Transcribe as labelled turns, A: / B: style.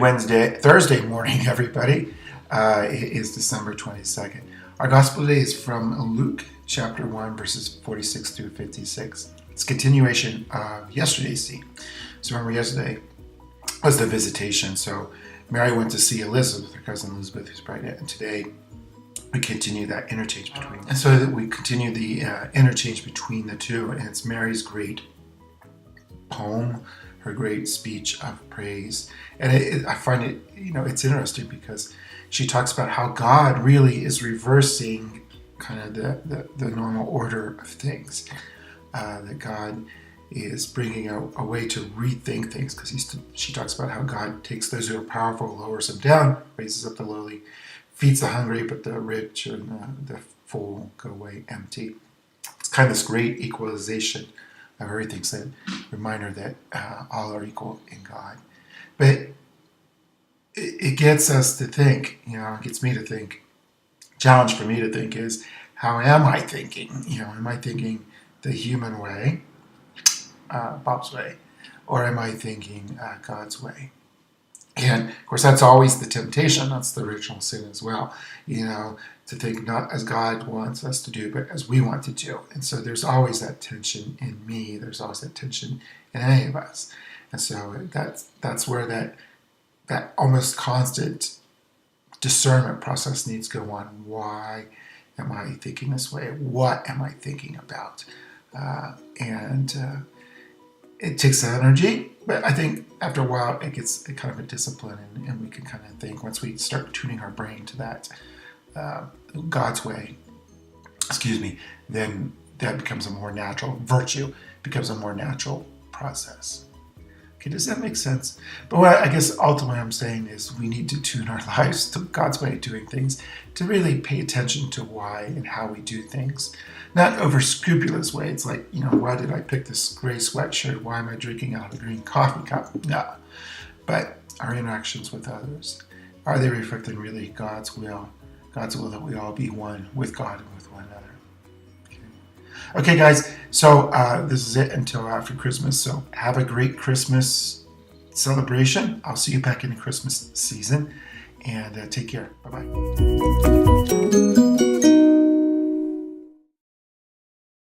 A: Thursday morning, everybody. It is December 22nd. Our gospel today is from Luke chapter 1, verses 46 through 56. It's a continuation of yesterday's scene. So remember, yesterday was the visitation. So Mary went to see Elizabeth, her cousin Elizabeth, who's pregnant, and today we continue that interchange between. And so that we continue the interchange between the two, and it's Mary's great poem, her great speech of praise. And I find it, it's interesting because she talks about how God really is reversing kind of the normal order of things. That God is bringing a way to rethink things, because she talks about how God takes those who are powerful, lowers them down, raises up the lowly, feeds the hungry, but the rich and the full go away empty. It's kind of this great equalization of everything. So reminder that all are equal in God. But it gets us to think, it gets me to think. Challenge for me to think is, how am I thinking? Am I thinking the human way, Bob's way, or am I thinking God's way? And of course, that's always the temptation. That's the original sin as well. To think not as God wants us to do, but as we want to do. And so there's always that tension in me. There's always that tension in any of us. And so that's where that almost constant discernment process needs to go on. Why am I thinking this way? What am I thinking about? It takes energy, but I think after a while it gets kind of a discipline, and we can kind of think, once we start tuning our brain to that God's way, then that becomes a more natural virtue, becomes a more natural process. Okay, does that make sense? But what I guess ultimately I'm saying is, we need to tune our lives to God's way of doing things, to really pay attention to why and how we do things. Not over scrupulous way. It's like, why did I pick this gray sweatshirt? Why am I drinking out of a green coffee cup? No. But our interactions with others, are they reflecting really God's will? God's will that we all be one with God and with one another. Okay, guys, so this is it until after Christmas. So have a great Christmas celebration. I'll see you back in the Christmas season, and take care. Bye-bye.